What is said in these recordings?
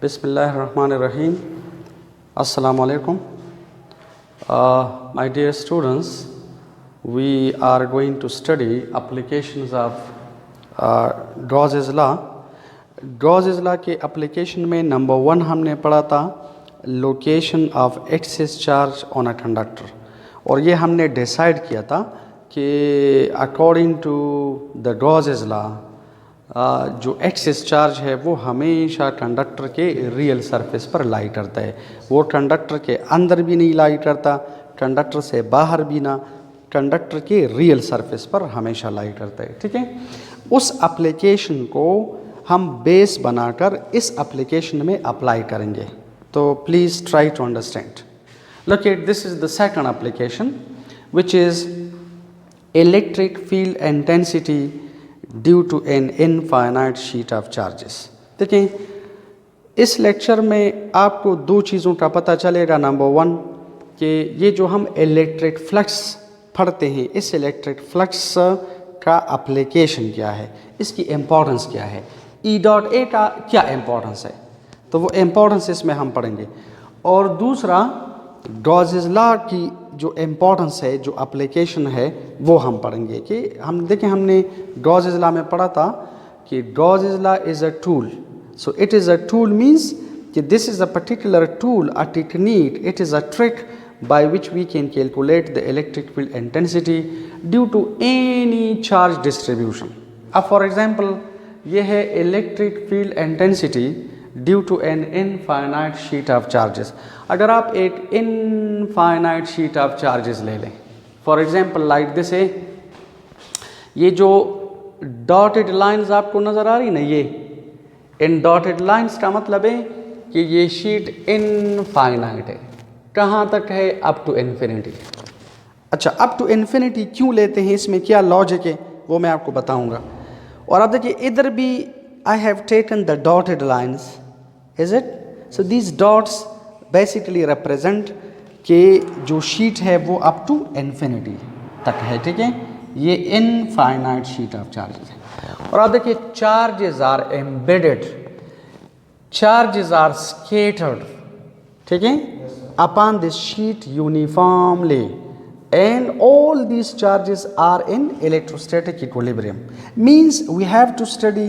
Bismillahirrahmanirrahim. Assalamu alaikum. My dear students, we are going to study applications of Gauss's law. Gauss's law के application में number 1 हमने पढ़ा था location of excess charge on a conductor, और ये हमने decide किया था कि according to the Gauss's law जो एक्सेस चार्ज है वो हमेशा कंडक्टर के रियल सरफेस पर लाई करता है। वो कंडक्टर के अंदर भी नहीं लाई करता, कंडक्टर से बाहर भी ना, कंडक्टर के रियल सरफेस पर हमेशा लाई करता है। ठीक है, उस एप्लीकेशन को हम बेस बनाकर इस एप्लीकेशन में अप्लाई करेंगे। तो please try to understand. Look at this is the second application which is electric field intensity due to an infinite sheet of charges. देखिए, इस लेक्चर में आपको दो चीज़ों का पता चलेगा। नंबर 1 कि ये जो हम इलेक्ट्रिक फ्लक्स पढ़ते हैं, इस इलेक्ट्रिक फ्लक्स का एप्लीकेशन क्या है, इसकी इम्पोर्टेंस क्या है, ई डॉट ए का क्या इम्पोर्टेंस है, तो वो इम्पोर्टेंस इसमें हम पढ़ेंगे। और दूसरा गॉसेस लॉ की जो इम्पोर्टेंस है, जो एप्लीकेशन है, वो हम पढ़ेंगे। कि हम देखें, हमने गॉसेस लॉ में पढ़ा था कि Gauss's law is a tool. So it is a tool means कि this is a particular tool, a technique, it is a trick by which we can calculate the electric field intensity due to any charge distribution. अब for example ये है electric field intensity due to an infinite sheet of charges। अगर आप एक infinite sheet of charges ले लें, for example like this है, ये जो dotted lines आपको नज़र आ रही ना, ये इन dotted lines का मतलब है कि ये sheet infinite है। कहाँ तक है? Up to infinity. अच्छा, अप टू इन्फिनिटी क्यों लेते हैं, इसमें क्या लॉजिक है, वो मैं आपको बताऊंगा। और अब देखिए, इधर भी I have taken the dotted lines, is it? So these dots basically represent कि जो शीट है वो अप टू इन्फिनिटी तक है। ठीक है, ये इनफाइनाइट शीट ऑफ चार्जेस है। और अब देखिए, charges are embedded, charges are scattered, ठीक है, upon this sheet uniformly, and all these charges are in electrostatic equilibrium. Means we have to study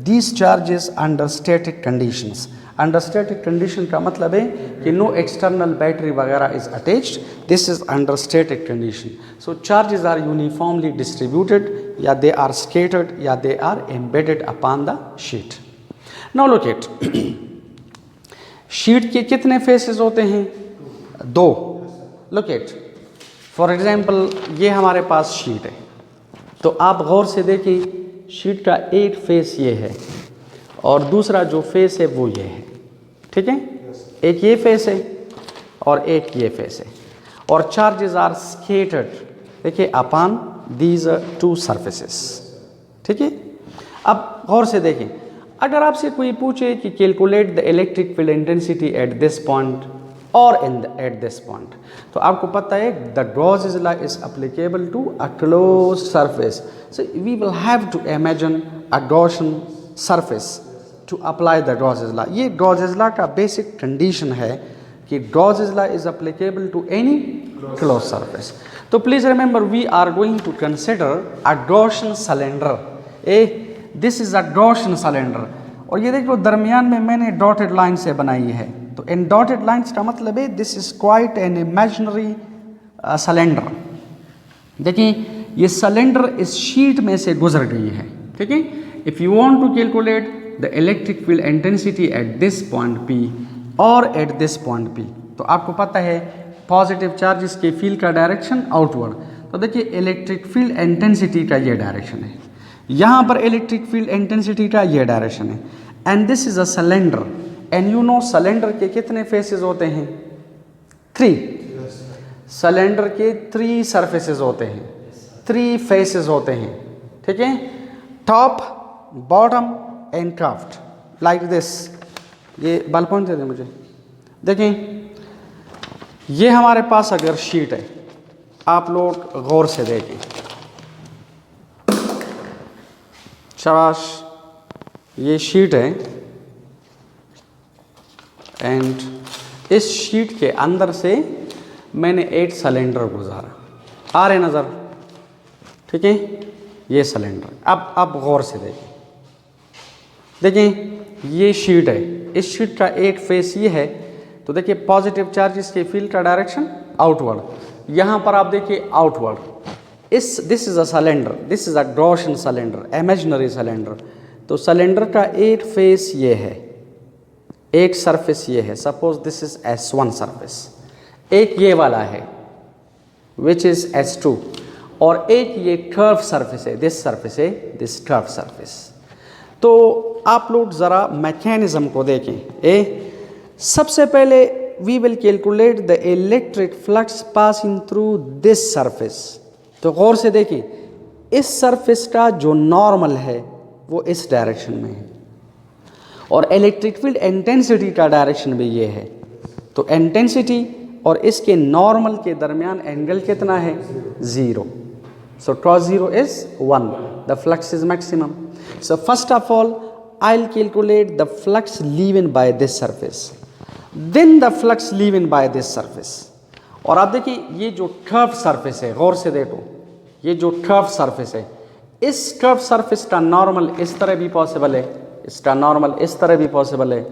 these charges under static conditions. Under static condition का मतलब है कि no external battery वगैरह is attached. This is under static condition. So charges are uniformly distributed, या they are scattered, या they are embedded upon the sheet. Now look at sheet के कितने faces होते हैं? 2। लुक एट, फॉर एग्जाम्पल ये हमारे पास sheet है, तो आप गौर से देखिए, शीट का एक फेस ये है और दूसरा जो फेस है वो ये है। ठीक है, एक ये फेस है और एक ये फेस है, और चार्जेस आर स्केटर्ड, देखिए, अपॉन दीज 2 सरफेसेस। ठीक है, अब गौर से देखें, अगर आपसे कोई पूछे कि calculate the electric field intensity at this point और at this point, तो आपको पता है the Gauss's law is applicable to a closed surface. So we will have to imagine a Gaussian surface to apply the Gauss's law. ये Gauss's law का basic condition है कि Gauss's law is applicable to any closed surface. तो please remember we are going to consider a Gaussian cylinder. This is a Gaussian cylinder, और ये देखो दरमियान में मैंने डॉटेड लाइन से बनाई है। तो इन डॉटेड लाइंस का मतलब है this is quite an imaginary cylinder. देखिए, ये सिलेंडर इस शीट में से गुजर गई है। ठीक है, if you want to calculate the electric field intensity at this point P और एट दिस पॉइंट पी, तो आपको पता है पॉजिटिव चार्जेस के फील्ड का डायरेक्शन आउटवर्ड। तो देखिए, इलेक्ट्रिक फील्ड इंटेंसिटी का ये डायरेक्शन है, यहाँ पर इलेक्ट्रिक फील्ड इंटेंसिटी का ये डायरेक्शन है, and this is a cylinder. And you know cylinder के कितने फेसेस होते हैं? 3। सिलेंडर के 3 सरफेसेस होते हैं, 3 फेसेस होते हैं। ठीक है, top, bottom and craft, like this. ये बल पॉइंट दे दें मुझे। देखें, ये हमारे पास अगर शीट है, आप लोग गौर से देखें, शाबाश, ये शीट है, एंड इस शीट के अंदर से मैंने 8 सिलेंडर गुजारा, आ रहे नज़र, ठीक है, ये सिलेंडर। अब गौर से देखें ये शीट है, इस शीट का एक फेस ये है, तो देखिए पॉजिटिव चार्जेस के फील्ड का डायरेक्शन आउटवर्ड, यहाँ पर आप देखिए outward. This is a cylinder, this is a Gaussian cylinder, imaginary cylinder. तो सिलेंडर का एक फेस ये है, एक सरफेस ये है, suppose this is S1 surface, एक ये वाला है विच इज S2, और एक ये कर्व सरफेस है, दिस सरफेस है, दिस कर्व सरफेस। तो आप लोग ज़रा मैकेनिज्म को देखें। सबसे पहले we will calculate the electric flux passing through this surface. तो गौर से देखें, इस सरफेस का जो नॉर्मल है वो इस डायरेक्शन में है, और इलेक्ट्रिक फील्ड इंटेंसिटी का डायरेक्शन भी ये है। तो इंटेंसिटी और इसके नॉर्मल के दरमियान एंगल कितना है? 0। सो cos 0 is 1, the flux is maximum. So first of all I'll calculate the flux leaving by this surface, then the flux leaving by this surface. और आप देखिए ये जो कर्व सरफेस है, गौर से देखो, ये जो कर्व सरफेस है, इस कर्व सरफेस का नॉर्मल इस तरह भी पॉसिबल है, इसका नॉर्मल इस तरह भी पॉसिबल है,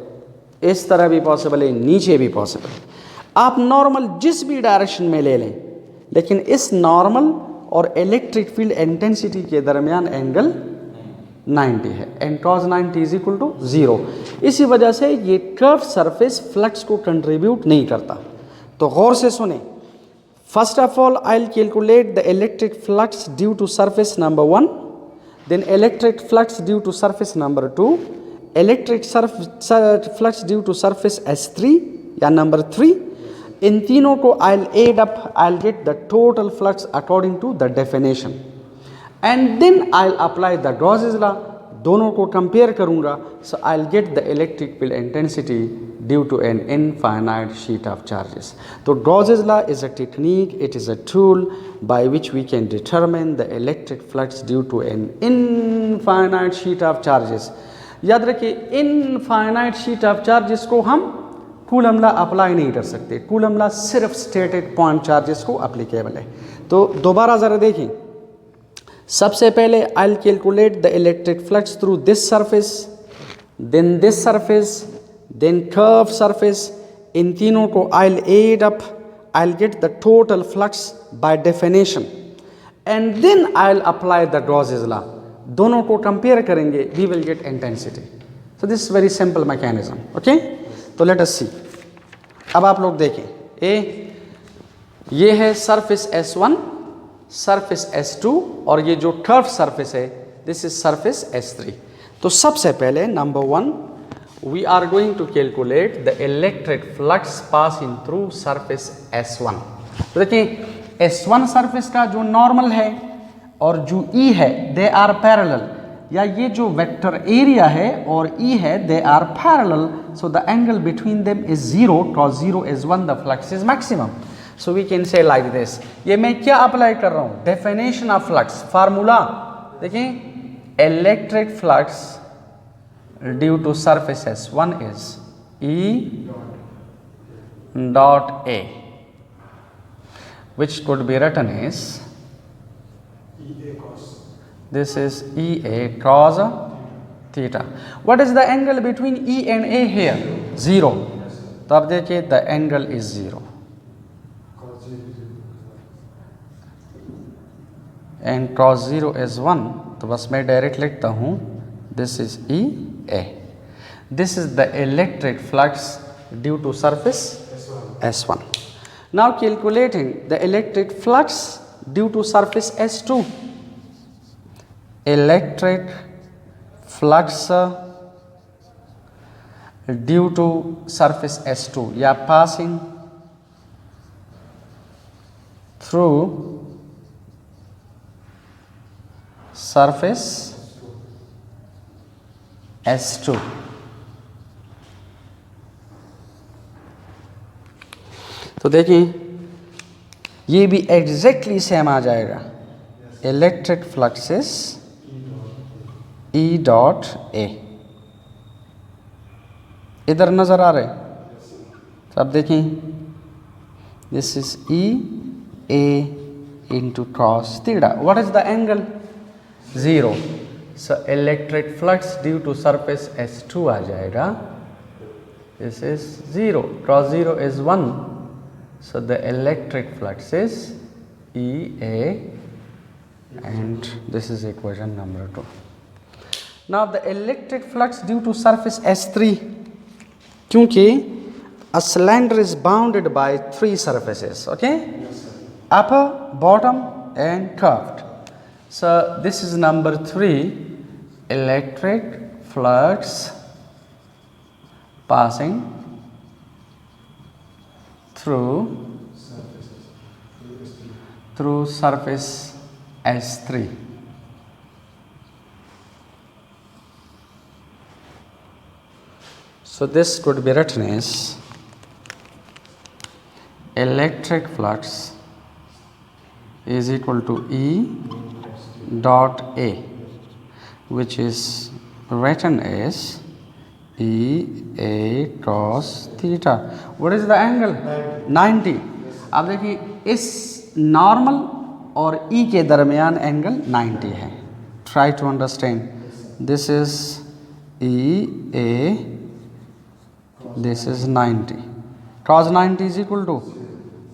इस तरह भी पॉसिबल है, नीचे भी पॉसिबल है। आप नॉर्मल जिस भी डायरेक्शन में ले लें, लेकिन इस नॉर्मल और इलेक्ट्रिक फील्ड इंटेंसिटी के दरमियान एंगल 90 है, and cos 90 is equal to 0। इसी वजह से ये कर्व सरफेस फ्लक्स को कंट्रीब्यूट नहीं करता। तो गौर से सुने, first of all I will calculate the electric flux due to surface number 1, then electric flux due to surface number 2, electric flux due to surface S3 या नंबर 3। इन तीनों को I will add up, I will get the total flux according to the definition, and then I will apply the Gauss's law. दोनों को compare करूंगा, so I will get the electric field intensity due to an infinite sheet of charges. तो Gauss's law is a technique, it is a tool by which we can determine the electric flux due to an infinite sheet of charges. याद रखिए, infinite sheet of charges को हम coulomb law apply नहीं कर सकते, Coulomb law सिर्फ stated point charges को applicable है। तो दोबारा ज़रा देखें, सबसे पहले I will calculate the electric flux through this surface, then this surface, then curve surface. इन तीनों को I will add up, I will get the total flux by definition, and then I will apply the Gauss's law. दोनों को compare करेंगे, we will get intensity. So this very simple mechanism, okay. तो let us सी। अब आप लोग देखें, ये है सरफेस S1, सरफेस S2, और ये जो कर्व सरफेस है दिस इज सरफेस S3। तो सबसे पहले number 1 we are going to calculate the electric flux passing through surface S1। तो देखिए S1 सरफेस का जो नॉर्मल है और जो E है दे आर पैरेलल, या ये जो वेक्टर एरिया है और E है they are parallel, so the angle between them is 0, cos 0 is 1, the flux is maximum. So we can say like this. ये मैं क्या अप्लाई कर रहा हूँ? डेफिनेशन ऑफ फ्लक्स, फार्मूला देखिए, electric flux due to surface S1 is E dot A, which could be written as this is EA cos theta. What is the angle between E and A here? 0. तो अब देखिए the angle is 0, and cos 0 is 1, तो बस मैं direct लिखता हूँ this is EA. This is the electric flux due to surface S1. Now calculating the electric flux due to surface S2. Electric flux due to surface S2, या passing through surface S2। तो देखिए ये भी exactly same आ जाएगा, electric fluxes E dot A। इधर नजर आ रहे, तो अब देखें, this is E A into cos theta. What is the angle? 0. So electric flux due to surface S2 आ जाएगा. This is 0. Cos 0 is 1. So the electric flux is EA, and this is equation number 2. Now the electric flux due to surface S3, क्योंकि a cylinder is bounded by 3 surfaces, okay? Upper, bottom and curved. So this is number 3, electric flux passing through surface S3. So this could be written as electric flux is equal to E dot A, which is written as E A cos theta. What is the angle? 90. अब देखिए इस normal और E के दरमियान angle 90 है. Try to understand. This is E A, this is 90. cos 90 is equal to,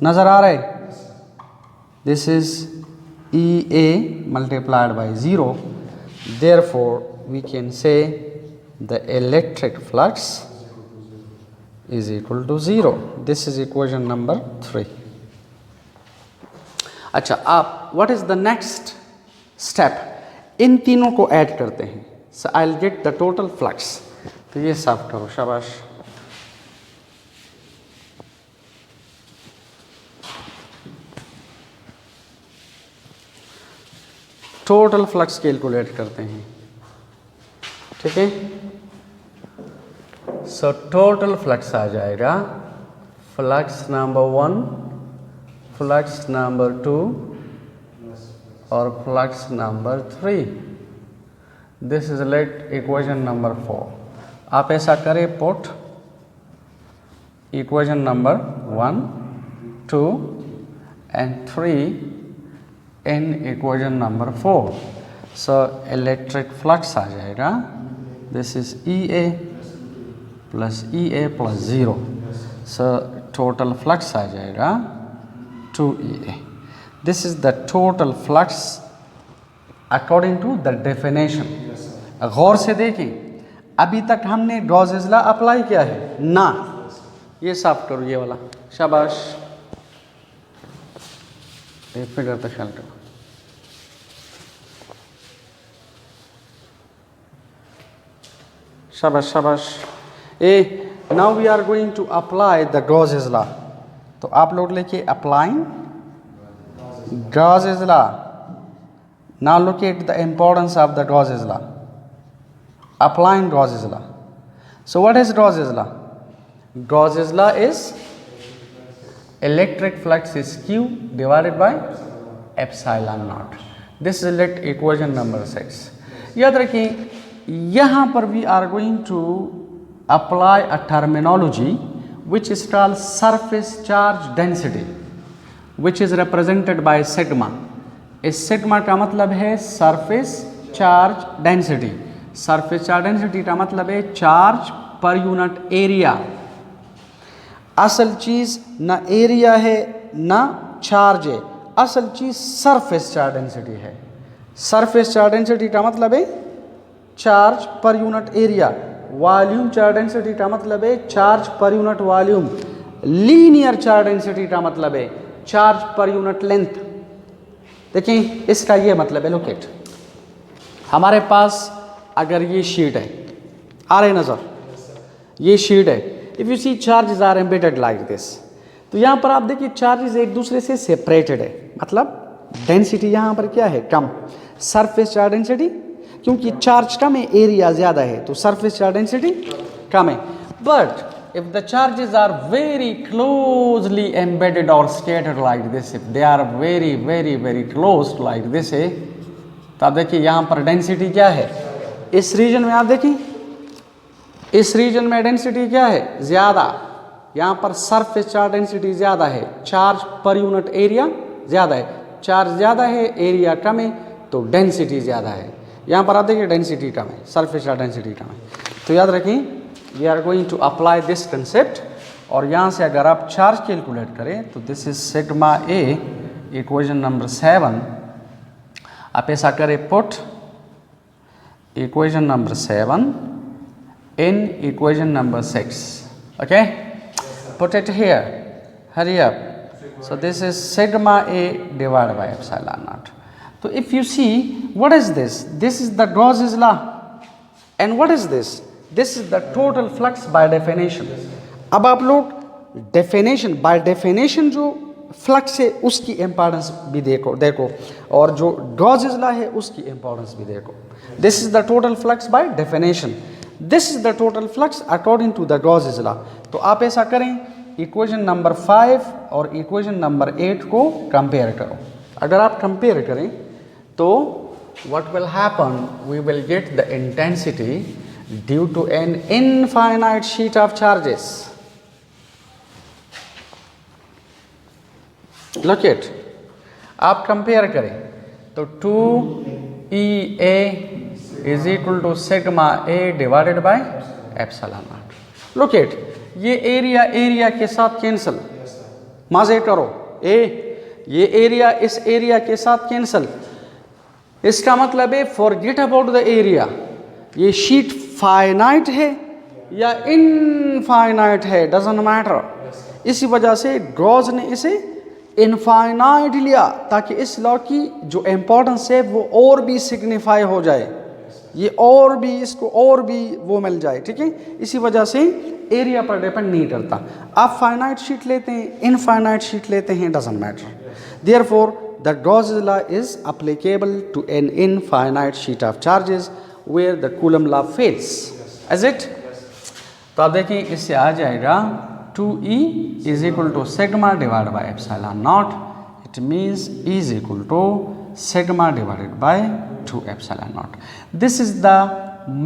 नजर आ रहा है, this is EA multiplied by 0. Therefore we can say the electric flux is equal to 0. This is equation number 3. अच्छा, आप what is the next step? इन तीनों को add करते हैं. So I'll get the total flux. तो ये साफ करो, शाबाश. टोटल फ्लक्स कैलकुलेट करते हैं, ठीक है. सो टोटल फ्लक्स आ जाएगा, फ्लक्स नंबर 1, फ्लक्स नंबर 2 और flux number 3. This is let equation number 4. आप ऐसा करें, put equation number 1, 2 and 3 in equation number 4. So electric flux आ जाएगा, this is EA plus EA plus 0. So total flux आ जाएगा 2EA. This is the total flux according to the definition. गौर से देखें, अभी तक हमने गॉसेस लॉ अप्लाई किया है ना. ये साफ करो, ये वाला, शाबाश. एक फिगर तो ख्याल करो. शाबाश शाबाश. ए, now we are going to apply the Gauss's law. तो आप लोग लिखिए applying Gauss's law. Now look at the importance of the Gauss's law. Applying Gauss's law. So what is Gauss's law? Gauss's law is electric flux is Q divided by epsilon naught. This is let equation number 6. याद रखें, यहाँ पर we are going to apply a terminology which is called surface charge density, which is represented by sigma. इस sigma का मतलब है surface charge density. surface charge density का मतलब है charge per unit area. असल चीज़ ना एरिया है ना चार्ज है, असल चीज़ सरफेस चार्ज डेंसिटी है. सरफेस चार्ज डेंसिटी का मतलब है charge per unit area. Volume charge density का मतलब है charge per unit volume. Linear charge density का मतलब है चार्ज पर यूनिट लेंथ. देखें, इसका ये मतलब है, लोकेट, हमारे पास अगर ये शीट है, आ रहे नज़र, ये शीट है. If you see charges are embedded like this. तो यहाँ पर आप देखिए चार्जेस एक दूसरे से सेपरेटेड है, मतलब डेंसिटी यहाँ पर क्या है, कम. सरफेस चार्ज डेंसिटी, क्योंकि चार्ज कम है, एरिया ज़्यादा है, तो सरफेस चार्ज डेंसिटी कम है. But if the charges are very closely embedded और scattered like this, if they are very very very close like this है, तो आप देखिए यहाँ पर डेंसिटी क्या है, इस रीजन में आप देखिए, इस रीजन में डेंसिटी क्या है, ज़्यादा, यहाँ पर सरफेस चार्ज डेंसिटी ज़्यादा है, चार्ज पर यूनिट एरिया ज़्यादा है, चार्ज ज़्यादा है एरिया कम है तो डेंसिटी ज़्यादा है। यहाँ पर आप देखिए डेंसिटी कम है, सरफेस चार्ज डेंसिटी कम है। तो याद रखें we are going to apply this concept. और यहाँ से अगर आप चार्ज कैलकुलेट करें तो this is sigma A, equation number 7। आप ऐसा करें, put equation number 7 in equation number 6, okay, put it here, hurry up. So this is sigma A divided by epsilon naught. So if you see, what is this? This is the Gauss's law. And what is this? This is the total flux by definition. अब आप लोग definition by definition जो flux है उसकी importance भी देखो और जो Gauss's law है उसकी इम्पोर्टेंस भी देखो। This is the total flux by definition. This is the total flux according to the Gauss's law. तो आप ऐसा करें, इक्वेशन नंबर 5 और इक्वेशन नंबर 8 को कंपेयर करो। अगर आप कंपेयर करें तो what will happen, we will get the intensity due to an infinite sheet of charges. Look it, आप कंपेयर करें तो 2EA is equal to sigma A divided by epsilon naught. Look it, ये area के साथ cancel, मजे करो ये area इस एरिया के साथ कैंसिल। इसका मतलब है फॉरगेट अबाउट द एरिया। ये शीट फाइनाइट है या इनफाइनाइट है, डजंट मैटर। इसी वजह से गॉस ने इसे इनफाइनाइट लिया ताकि इस लॉ की जो इम्पोर्टेंस है वो और भी सिग्निफाई हो जाए, ये और भी इसको और भी वो मिल जाए, ठीक है। इसी वजह से एरिया पर डिपेंड नहीं करता। आप फाइनाइट शीट लेते हैं, इनफाइनाइट शीट लेते हैं, doesn't matter. Therefore the Gauss's law is applicable to an infinite sheet of charges where the Coulomb law fails, is it. तो आप देखिए इससे आ जाएगा 2E is equal to sigma divide by epsilon naught. It means E is equal to sigma divided by 2 epsilon naught. This is the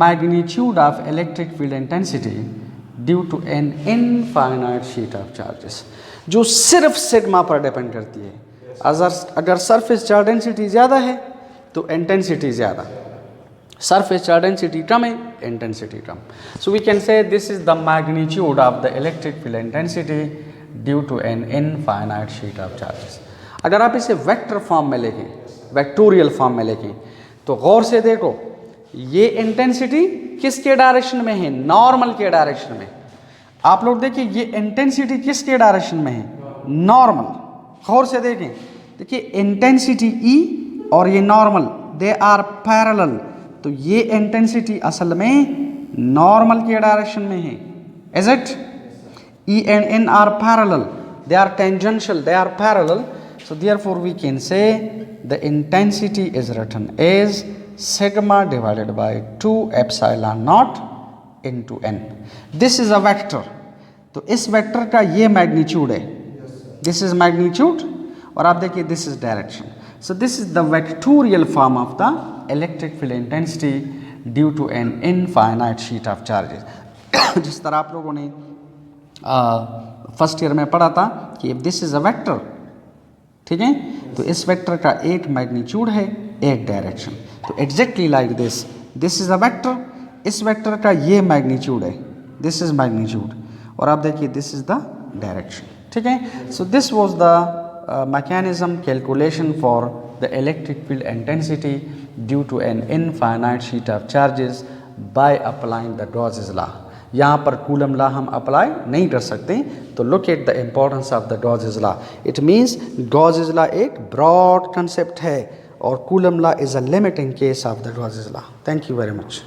magnitude of electric field intensity due to an infinite sheet of charges, जो सिर्फ sigma पर depend करती है। अगर surface charge density ज़्यादा है तो intensity ज़्यादा, सरफेस चार्ज डेंसिटी कम है इंटेंसिटी कम। So we can say this is the magnitude of the electric field intensity due to an infinite sheet of charges. अगर आप इसे वेक्टर फॉर्म में लिखें, वेक्टोरियल फॉर्म में लिखें तो गौर से देखो ये इंटेंसिटी किसके डायरेक्शन में है, नॉर्मल के डायरेक्शन में। आप लोग देखिए ये इंटेंसिटी किसके डायरेक्शन में है, नॉर्मल। गौर से देखें, देखिए इंटेंसिटी E और ये नॉर्मल दे आर पैरेलल, तो ये इंटेंसिटी असल में नॉर्मल के डायरेक्शन में है, is it. E and N are parallel, they are tangential, they are parallel. So therefore we can say the intensity is written as sigma divided by 2 epsilon naught into n. This is a vector, तो इस vector का ये magnitude है, this is magnitude, और आप देखिए this is direction. So this is the vectorial form of the electric field intensity due to an infinite sheet of charges. जिस तरह आप लोगों ने फर्स्ट ईयर में पढ़ा था कि if this is a vector, ठीक है, तो इस वेक्टर का एक मैग्नीट्यूड है एक डायरेक्शन। तो exactly like this, this is a vector, इस वेक्टर का ये मैग्नीट्यूड है, दिस इज मैग्नीट्यूड, और आप देखिए दिस इज द डायरेक्शन, ठीक है। So this was the mechanism calculation for the electric field intensity due to an infinite sheet of charges by applying the Gauss's law. यहाँ पर coulomb law हम apply नहीं कर सकते, तो look at the importance of the Gauss's law. It means Gauss's law एक broad concept है और coulomb law is a limiting case of the Gauss's law. Thank you very much.